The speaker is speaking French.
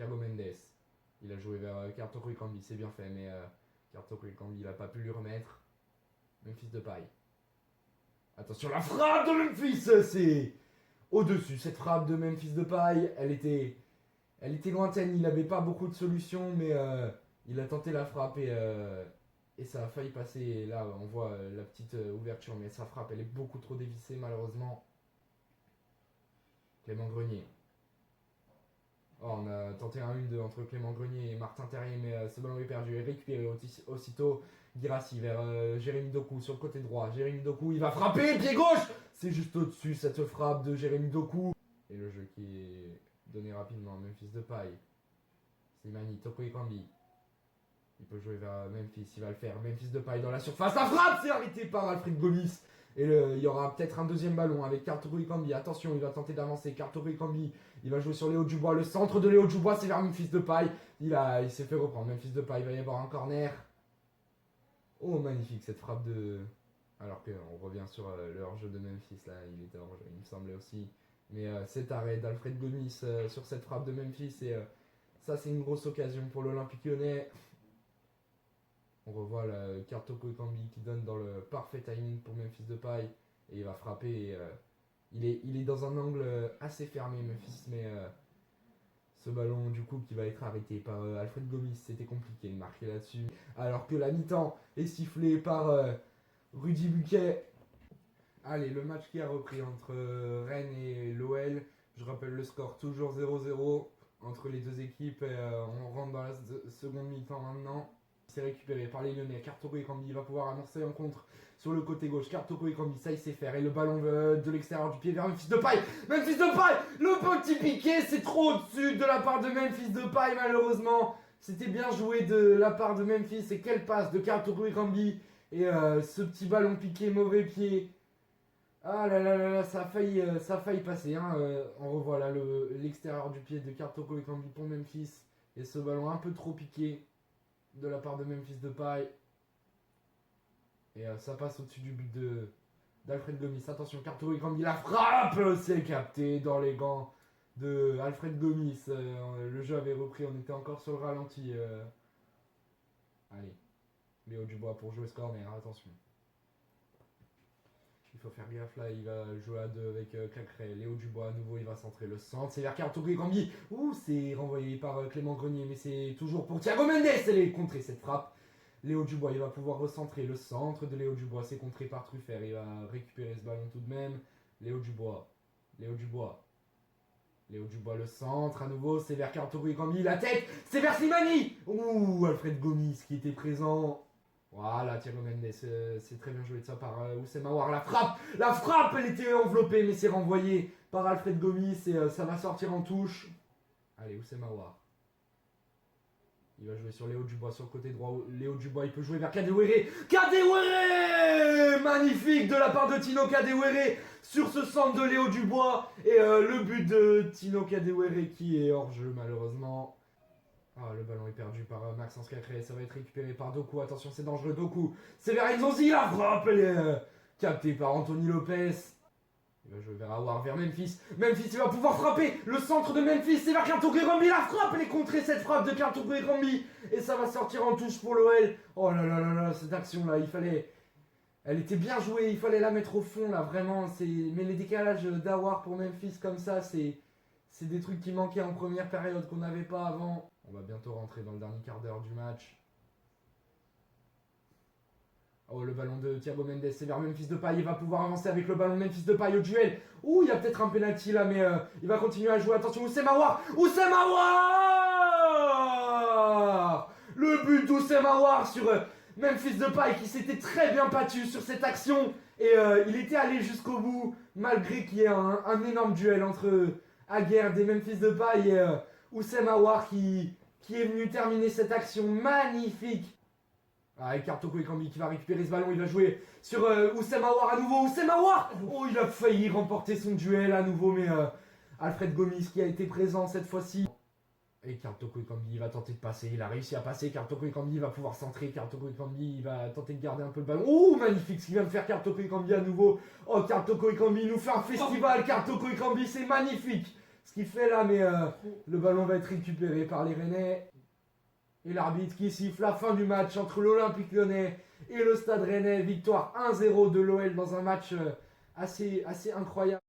Thiago Mendes. Il a joué vers Kartoko Ekambi, c'est bien fait, mais Kartoko Ekambi, il a pas pu lui remettre. Memphis Depay. Attention, la frappe de Memphis, c'est au-dessus. Cette frappe de Memphis Depay, elle était lointaine. Il n'avait pas beaucoup de solutions, mais il a tenté la frappe et ça a failli passer. Et là, on voit la petite ouverture, mais sa frappe, elle est beaucoup trop dévissée, malheureusement. Clément Grenier. Oh, on a tenté un 1-2 entre Clément Grenier et Martin Terrier, mais ce ballon est perdu et récupéré aussitôt. Guirassy vers Jérémy Doku sur le côté droit. Jérémy Doku, il va frapper, pied gauche. C'est juste au-dessus cette frappe de Jérémy Doku. Et le jeu qui est donné rapidement. Memphis Depay. Slimani, Toko Ekambi. Il peut jouer vers Memphis, il va le faire. Memphis Depay dans la surface. La frappe, c'est arrêté par Alfred Gomis. Et il y aura peut-être un deuxième ballon avec Kartoko Ekambi. Attention, il va tenter d'avancer. Kartoko Ekambi, il va jouer sur Léo Dubois. Le centre de Léo Dubois, c'est vers Memphis Depay. Il s'est fait reprendre. Memphis Depay, il va y avoir un corner. Oh, magnifique cette frappe de... Alors qu'on revient sur le hors-jeu de Memphis. Là, il était hors-jeu, il me semblait aussi. Mais cet arrêt d'Alfred Gomis sur cette frappe de Memphis, et ça, c'est une grosse occasion pour l'Olympique Lyonnais. On revoit le Kartoko Ekambi qui donne dans le parfait timing pour Memphis Depay. Et il va frapper. Et, il est dans un angle assez fermé, Memphis. Mais ce ballon, du coup, qui va être arrêté par Alfred Gomis, c'était compliqué de marquer là-dessus. Alors que la mi-temps est sifflée par Rudy Buquet. Allez, le match qui a repris entre Rennes et l'OL. Je rappelle le score, toujours 0-0 entre les deux équipes. Et, on rentre dans la seconde mi-temps maintenant. C'est récupéré par les Lyonnais. Kartoko Ekambi va pouvoir amorcer un contre sur le côté gauche. Kartoko Ekambi, ça il sait faire. Et le ballon de l'extérieur du pied vers Memphis Depay. Memphis Depay, le petit piqué, c'est trop au-dessus de la part de Memphis Depay malheureusement. C'était bien joué de la part de Memphis. Et quelle passe de Kartoko Ekambi. Et ce petit ballon piqué, mauvais pied. Ah là là là là, ça a failli passer. Hein. On revoit là l'extérieur du pied de Kartoko Ekambi pour Memphis. Et ce ballon un peu trop piqué de la part de Memphis Depay. Et ça passe au-dessus du but d'Alfred Gomis. Attention, Kartoko Ekambi, la frappe, c'est capté dans les gants de Alfred Gomis. Le jeu avait repris, on était encore sur le ralenti. Allez, Léo Dubois pour jouer ce corner, attention. Il faut faire gaffe là, il va jouer à deux avec Cacré. Léo Dubois à nouveau, il va centrer le centre. C'est vers Kartoko Ekambi. Ouh, c'est renvoyé par Clément Grenier, mais c'est toujours pour Thiago Mendes. Elle est contrée cette frappe. Léo Dubois, il va pouvoir recentrer le centre de Léo Dubois. C'est contré par Truffert. Il va récupérer ce ballon tout de même. Léo Dubois. Léo Dubois. Léo Dubois, le centre à nouveau. C'est vers Kartoko Ekambi. La tête, c'est vers Slimani. Ouh, Alfred Gomis qui était présent. Voilà, Thiago Mendes, c'est très bien joué de ça par Oussem Aouar. La frappe, elle était enveloppée, mais c'est renvoyé par Alfred Gomis et ça va sortir en touche. Allez, Oussem Aouar. Il va jouer sur Léo Dubois sur le côté droit. Léo Dubois, il peut jouer vers Kadewere. Kadewere, magnifique de la part de Tino Kadewere sur ce centre de Léo Dubois. Et le but de Tino Kadewere qui est hors jeu malheureusement. Ah, le ballon est perdu par Maxence Cacré, ça va être récupéré par Doku, attention c'est dangereux, Doku, c'est vers Nzonzi, la frappe, elle est captée par Anthony Lopez. Il va jouer vers Aouar, vers Memphis, Memphis il va pouvoir frapper, le centre de Memphis, c'est vers Kartoko Ekambi, la frappe, elle est contrée cette frappe de Kartoko Ekambi, et ça va sortir en touche pour l'OL. Oh là là là là, cette action là, elle était bien jouée, il fallait la mettre au fond là, vraiment, mais les décalages d'Aouar pour Memphis comme ça, c'est des trucs qui manquaient en première période qu'on n'avait pas avant. On va bientôt rentrer dans le dernier quart d'heure du match. Oh, le ballon de Thiago Mendes, c'est vers Memphis Depay. Il va pouvoir avancer avec le ballon de Memphis Depay au duel. Ouh, il y a peut-être un penalty là, mais il va continuer à jouer. Attention, Oussem Aouar. Oussem Aouar. Le but d'Oussem Aouar sur Memphis Depay qui s'était très bien battu sur cette action. Et il était allé jusqu'au bout, malgré qu'il y ait un énorme duel entre Aguerd et Memphis Depay et Oussem Aouar qui est venu terminer cette action magnifique. Ah, et Kartoko Ekambi qui va récupérer ce ballon, il va jouer sur Oussem Aouar à nouveau. Oussem Aouar. Oh, il a failli remporter son duel à nouveau, mais Alfred Gomis qui a été présent cette fois-ci. Et Kartoko Ekambi va tenter de passer, il a réussi à passer. Kartoko Ekambi va pouvoir centrer. Kartoko Ekambi il va tenter de garder un peu le ballon. Oh, magnifique ce qu'il vient de faire Kartoko Ekambi à nouveau. Oh, Kartoko Ekambi nous fait un festival. Kartoko Ekambi, c'est magnifique. ce qu'il fait là, mais le ballon va être récupéré par les Rennais. Et l'arbitre qui siffle la fin du match entre l'Olympique Lyonnais et le Stade Rennais. Victoire 1-0 de l'OL dans un match assez incroyable.